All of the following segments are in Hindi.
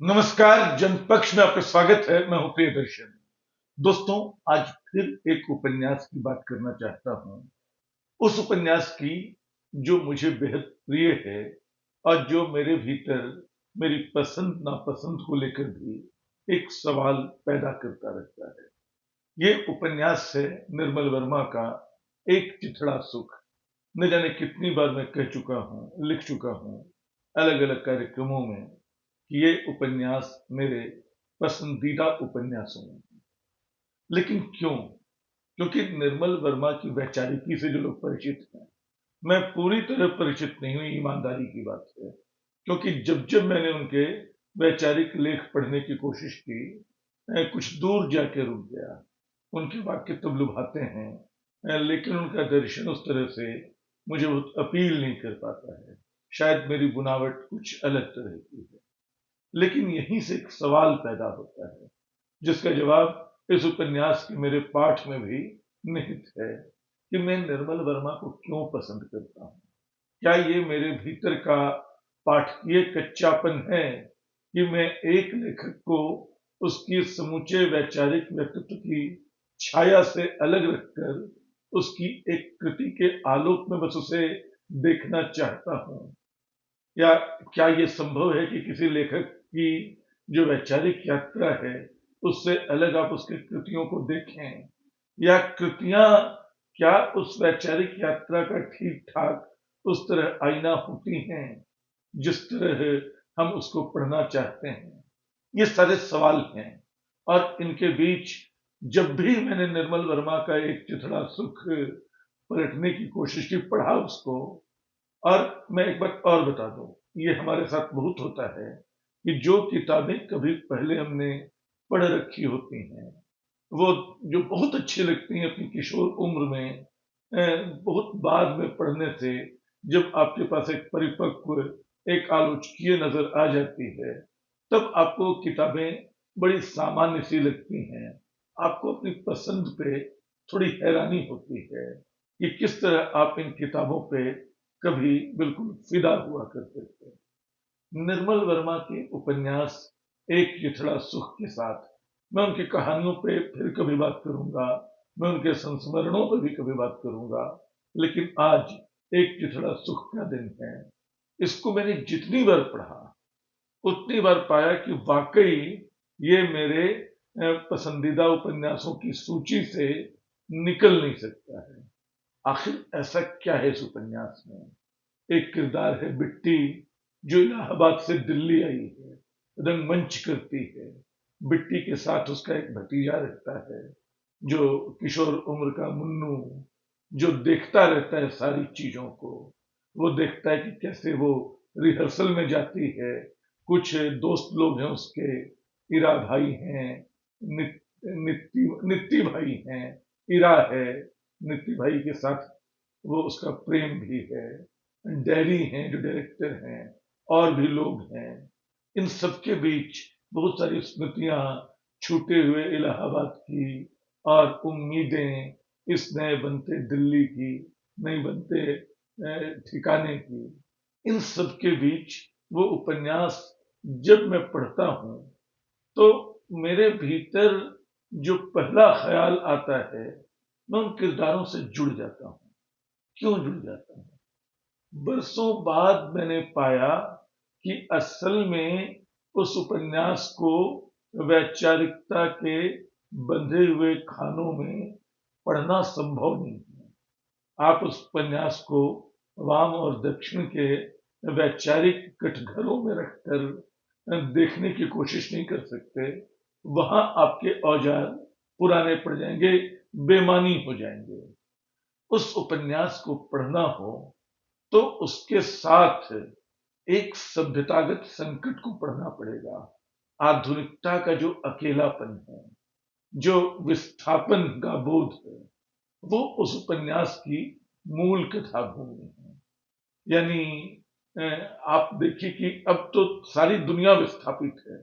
नमस्कार। जनपक्ष में आपका स्वागत है। मैं हूं प्रियदर्शन। दोस्तों, आज फिर एक उपन्यास की बात करना चाहता हूं। उस उपन्यास की जो मुझे बेहद प्रिय है और जो मेरे भीतर मेरी पसंद नापसंद को लेकर भी एक सवाल पैदा करता रहता है। ये उपन्यास है निर्मल वर्मा का एक चिथड़ा सुख। न जाने कितनी बार मैं कह चुका हूं, लिख चुका हूं अलग अलग कार्यक्रमों में कि ये उपन्यास मेरे पसंदीदा उपन्यासों में। लेकिन क्यों? क्योंकि निर्मल वर्मा की वैचारिकी से जो लोग परिचित हैं, मैं पूरी तरह परिचित नहीं हूं, ईमानदारी की बात है। क्योंकि जब जब मैंने उनके वैचारिक लेख पढ़ने की कोशिश की, मैं कुछ दूर जाके रुक गया। उनके वाक्य तब लुभाते हैं, लेकिन उनका दर्शन उस तरह से मुझे बहुत अपील नहीं कर पाता है। शायद मेरी बुनावट कुछ अलग तरह की है। लेकिन यहीं से एक सवाल पैदा होता है, जिसका जवाब इस उपन्यास के मेरे पाठ में भी निहित है कि मैं निर्मल वर्मा को क्यों पसंद करता हूं। क्या ये मेरे भीतर का पाठकीय कच्चापन है कि मैं एक लेखक को उसकी समूचे वैचारिक व्यक्तित्व की छाया से अलग रखकर उसकी एक कृति के आलोक में बस उसे देखना चाहता हूं? या क्या ये संभव है कि किसी लेखक की जो वैचारिक यात्रा है, उससे अलग आप उसकी कृतियों को देखें? या कृतियां क्या उस वैचारिक यात्रा का ठीक ठाक उस तरह आईना होती हैं जिस तरह हम उसको पढ़ना चाहते हैं? ये सारे सवाल हैं। और इनके बीच जब भी मैंने निर्मल वर्मा का एक चिथड़ा सुख पलटने की कोशिश की, पढ़ा उसको, और मैं एक बात और बता दूं, ये हमारे साथ बहुत होता है कि जो किताबें कभी पहले हमने पढ़ रखी होती हैं, वो जो बहुत अच्छी लगती हैं अपनी किशोर उम्र में, बहुत बाद में पढ़ने से जब आपके पास एक परिपक्व, एक आलोचकीय नजर आ जाती है, तब आपको किताबें बड़ी सामान्य सी लगती हैं। आपको अपनी पसंद पे थोड़ी हैरानी होती है कि किस तरह आप इन किताबों पे कभी बिल्कुल फिदा हुआ करते थे। निर्मल वर्मा के उपन्यास एक चिथड़ा सुख के साथ मैं उनकी कहानियों पे फिर कभी बात करूंगा, मैं उनके संस्मरणों पर भी कभी बात करूंगा। लेकिन आज एक चिथड़ा सुख का दिन है। इसको मैंने जितनी बार पढ़ा, उतनी बार पाया कि वाकई ये मेरे पसंदीदा उपन्यासों की सूची से निकल नहीं सकता है। आखिर ऐसा क्या है इस उपन्यास में? एक किरदार है बिट्टी, जो इलाहाबाद से दिल्ली आई है, रंगमंच करती है। बिट्टी के साथ उसका एक भतीजा रहता है, जो किशोर उम्र का मुन्नू, जो देखता रहता है सारी चीजों को। वो देखता है कि कैसे वो रिहर्सल में जाती है, कुछ दोस्त लोग हैं उसके, इरा भाई हैं, नित्ती भाई हैं, इरा है, नित्ती भाई के साथ वो उसका प्रेम भी है, डैरी हैं जो डायरेक्टर हैं, और भी लोग हैं। इन सबके बीच बहुत सारी स्मृतियां छूटे हुए इलाहाबाद की, और उम्मीदें इस नए बनते दिल्ली की, नई बनते ठिकाने की। इन सब के बीच वो उपन्यास जब मैं पढ़ता हूं, तो मेरे भीतर जो पहला ख्याल आता है, मैं उन किरदारों से जुड़ जाता हूं। क्यों जुड़ जाता हूं? बरसों बाद मैंने पाया कि असल में उस उपन्यास को वैचारिकता के बंधे हुए खानों में पढ़ना संभव नहीं है। आप उस उपन्यास को वाम और दक्षिण के वैचारिक कटघरों में रखकर देखने की कोशिश नहीं कर सकते। वहां आपके औजार पुराने पड़ जाएंगे, बेमानी हो जाएंगे। उस उपन्यास को पढ़ना हो तो उसके साथ एक सभ्यतागत संकट को पढ़ना पड़ेगा। आधुनिकता का जो अकेलापन है, जो विस्थापन का बोध है, वो उस उपन्यास की मूल कथा भूमि है। यानी आप देखिए कि अब तो सारी दुनिया विस्थापित है।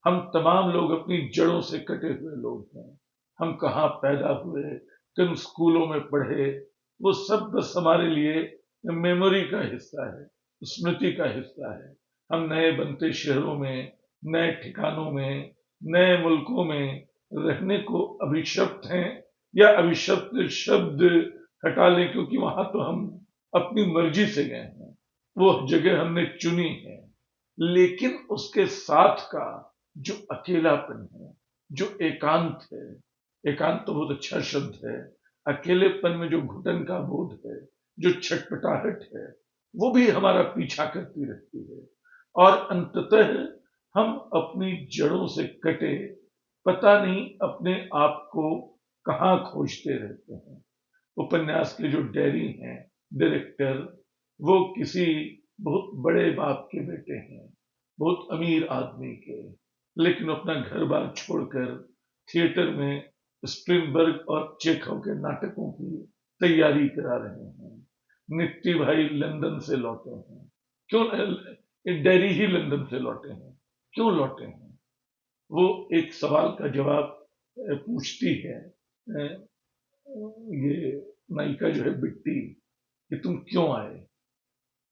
हम तमाम लोग अपनी जड़ों से कटे हुए लोग हैं। हम कहाँ पैदा हुए, किन स्कूलों में पढ़े, वो सब बस हमारे लिए मेमोरी का हिस्सा है, स्मृति का हिस्सा है। हम नए बनते शहरों में नए ठिकानों में, नए मुल्कों में रहने को अभिशप्त हैं, या अभिशप्त शब्द हटा लें क्योंकि वहां तो हम अपनी मर्जी से गए हैं, वो जगह हमने चुनी है। लेकिन उसके साथ का जो अकेलापन है, जो एकांत है, एकांत तो बहुत अच्छा शब्द है, अकेलेपन में जो घुटन का बोध है, जो छटपटाहट है, वो भी हमारा पीछा करती रहती है। और अंततः हम अपनी जड़ों से कटे पता नहीं अपने आप को कहाँ खोजते रहते हैं। उपन्यास के जो डायरी हैं, डायरेक्टर, वो किसी बहुत बड़े बाप के बेटे हैं, बहुत अमीर आदमी के, लेकिन अपना घर बार छोड़कर थिएटर में स्प्रिंगबर्ग और चेखव के नाटकों की तैयारी करा रहे हैं। नित्ती भाई लंदन से लौटे हैं। क्यों डायरी ही लंदन से लौटे हैं? क्यों लौटे हैं? वो एक सवाल का जवाब पूछती है, ये नायिका जो है बिट्टी, कि तुम क्यों आए?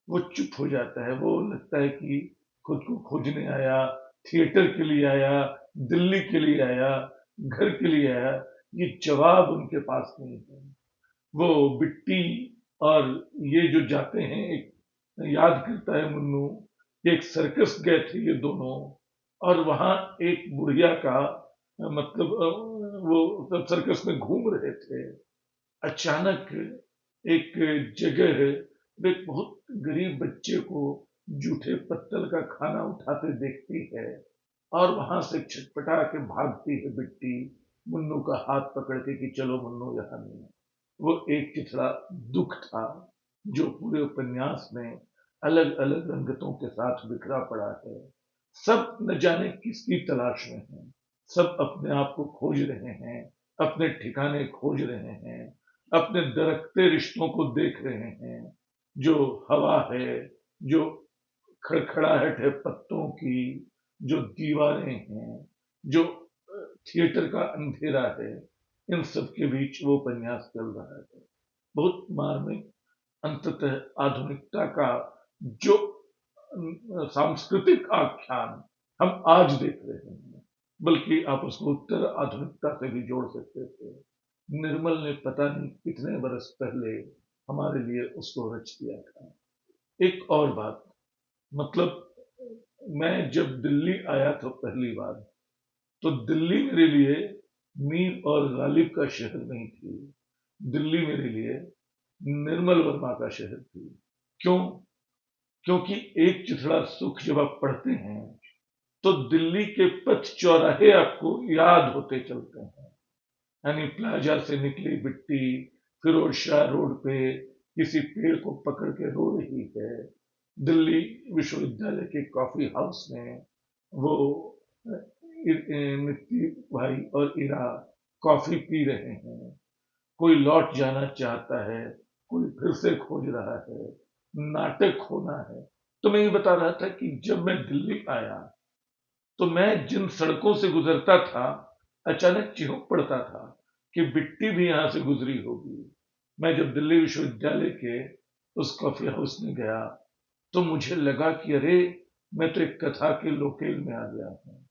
वो चुप हो जाता है। वो लगता है कि खुद को खोजने आया, थिएटर के लिए आया, दिल्ली के लिए आया, घर के लिए आया। ये जवाब उनके पास नहीं है। वो बिट्टी और ये जो जाते हैं, एक याद करता है मुन्नू, एक सर्कस गए थे ये दोनों, और वहां एक बुढ़िया का मतलब वो तब सर्कस में घूम रहे थे। अचानक एक जगह एक बहुत गरीब बच्चे को जूठे पत्तल का खाना उठाते देखती है, और वहां से छटपटा के भागती है बिट्टी, मुन्नू का हाथ पकड़ के कि चलो मुन्नू यहाँ नहीं। वो एक चिथड़ा दुख था जो पूरे उपन्यास में अलग अलग रंगतों के साथ बिखरा पड़ा है। सब न जाने किसकी तलाश में हैं, सब अपने आप को खोज रहे हैं, अपने ठिकाने खोज रहे हैं, अपने दरकते रिश्तों को देख रहे हैं। जो हवा है, जो खड़खड़ाहट है पत्तों की, जो दीवारें हैं, जो थिएटर का अंधेरा है, इन सब के बीच वो उपन्यास चल रहा है। बहुत मार्मिक, अंततः आधुनिकता का जो सांस्कृतिक आख्यान हम आज देख रहे हैं, बल्कि आप उसको उत्तर आधुनिकता से भी जोड़ सकते थे। निर्मल ने पता नहीं कितने बरस पहले हमारे लिए उसको रच दिया था। एक और बात, मतलब मैं जब दिल्ली आया था पहली बार, तो दिल्ली मेरे लिए मीर और गालिब का शहर नहीं थी। दिल्ली मेरे लिए निर्मल वर्मा का शहर थी। क्यों? क्योंकि एक चिथड़ा सुख जब आप पढ़ते हैं तो दिल्ली के पथ चौराहे आपको याद होते चलते हैं। यानी प्लाजा से निकली बिट्टी फिरोज शाह रोड पे किसी पेड़ को पकड़ के रो रही है। दिल्ली विश्वविद्यालय के कॉफी हाउस में वो मित्ती भाई और इरा कॉफी पी रहे हैं। कोई लौट जाना चाहता है, कोई फिर से खोज रहा है, नाटक होना है। तो मैं ये बता रहा था कि जब मैं दिल्ली आया तो मैं जिन सड़कों से गुजरता था, अचानक चिढ़ पड़ता था कि बिट्टी भी यहां से गुजरी होगी। मैं जब दिल्ली विश्वविद्यालय के उस कॉफी हाउस में गया तो मुझे लगा कि अरे, मैं तो एक कथा के लोकेल में आ गया हूँ।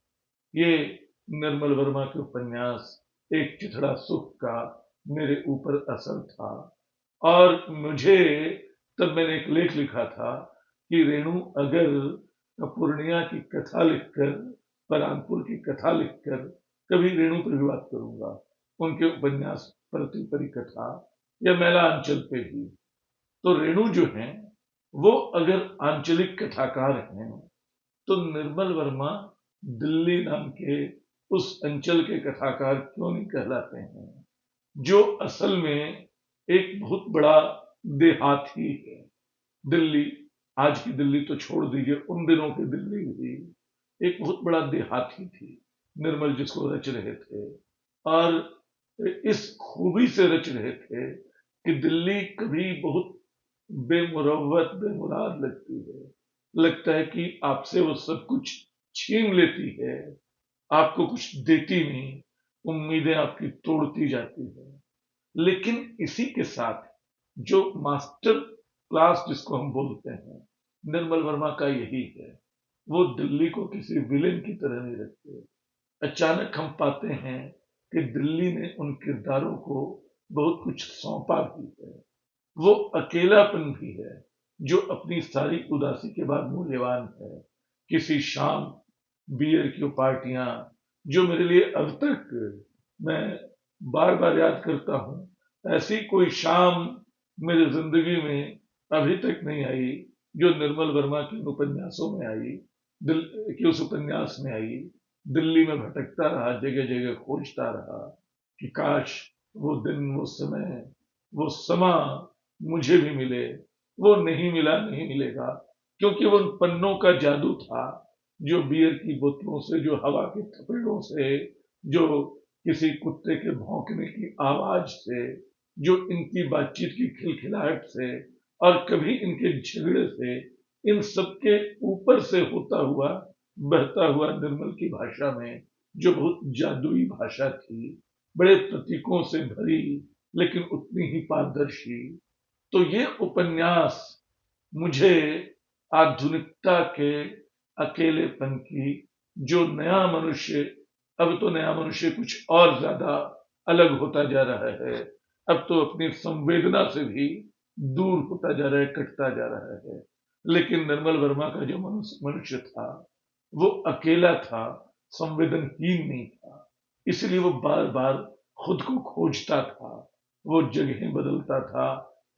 ये निर्मल वर्मा के उपन्यास एक चिथड़ा सुख का मेरे ऊपर असर था। और मुझे तब मैंने एक लेख लिखा था कि रेणु अगर पूर्णिया की कथा लिखकर, परानपुर की कथा लिखकर, कभी रेणु पर भी बात करूंगा, उनके उपन्यास प्रति परिकथा या मैला अंचल पे भी। तो रेणु जो है वो अगर आंचलिक कथाकार हैं, तो निर्मल वर्मा दिल्ली नाम के उस अंचल के कथाकार क्यों नहीं कहलाते हैं, जो असल में एक बहुत बड़ा देहाती है। दिल्ली, आज की दिल्ली तो छोड़ दीजिए, उन दिनों की दिल्ली भी एक बहुत बड़ा देहाती थी। निर्मल जिसको रच रहे थे, और इस खूबी से रच रहे थे कि दिल्ली कभी बहुत बेमुरवत बेमुराद लगती है। लगता है कि आपसे वो सब कुछ छीन लेती है, आपको कुछ देती नहीं, उम्मीदें आपकी तोड़ती जाती है। लेकिन इसी के साथ जो मास्टर क्लास जिसको हम बोलते हैं, निर्मल वर्मा का यही है। वो दिल्ली को किसी विलेन की तरह नहीं रखते। अचानक हम पाते हैं कि दिल्ली ने उन किरदारों को बहुत कुछ सौंपा भी है। वो अकेलापन भी है जो अपनी सारी उदासी के बाद मूल्यवान है। किसी शाम बियर की पार्टियां जो मेरे लिए अब तक मैं बार बार याद करता हूं, ऐसी कोई शाम मेरी जिंदगी में अभी तक नहीं आई जो निर्मल वर्मा के उपन्यासों में आई, दिल कि उस उपन्यास में आई। दिल्ली में भटकता रहा, जगह जगह खोजता रहा कि काश वो दिन, वो समय, वो समा मुझे भी मिले। वो नहीं मिला, नहीं मिलेगा, क्योंकि वो उन पन्नों का जादू था जो बियर की बोतलों से, जो हवा के थपेड़ों से, जो किसी कुत्ते के भौंकने की आवाज से, जो इनकी बातचीत की खिलखिलाहट से, और कभी इनके झगड़े से, इन सबके ऊपर से होता हुआ, बहता हुआ निर्मल की भाषा में, जो बहुत जादुई भाषा थी, बड़े प्रतीकों से भरी लेकिन उतनी ही पारदर्शी। तो ये उपन्यास मुझे आधुनिकता के अकेलेपन की, जो नया मनुष्य, अब तो नया मनुष्य कुछ और ज्यादा अलग होता जा रहा है, अब तो अपनी संवेदना से भी दूर होता जा रहा है, कटता जा रहा है। लेकिन निर्मल वर्मा का जो मनुष्य था वो अकेला था, संवेदनहीन नहीं था। इसलिए वो बार बार खुद को खोजता था। वो जगहें बदलता था,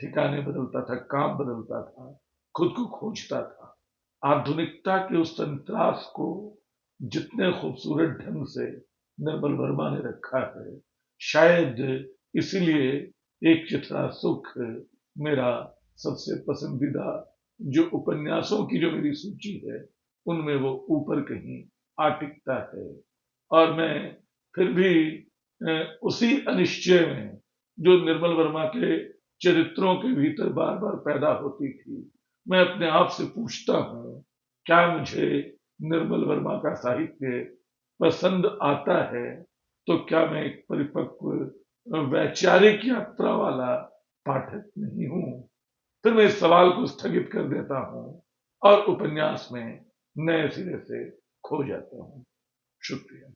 ठिकाने बदलता था, काम बदलता था, खुद को खोजता था। आधुनिकता के उस संतरास को जितने खूबसूरत ढंग से निर्मल वर्मा ने रखा है, शायद इसीलिए एक चित्रा सुख मेरा सबसे पसंदीदा जो उपन्यासों की जो मेरी सूची है उनमें वो ऊपर कहीं आ टिकता है। और मैं फिर भी उसी अनिश्चय में जो निर्मल वर्मा के चरित्रों के भीतर बार बार पैदा होती थी, मैं अपने आप से पूछता हूं, क्या मुझे निर्मल वर्मा का साहित्य पसंद आता है, तो क्या मैं एक परिपक्व वैचारिक यात्रा वाला पाठक नहीं हूं? फिर मैं इस सवाल को स्थगित कर देता हूं और उपन्यास में नए सिरे से खो जाता हूं। शुक्रिया।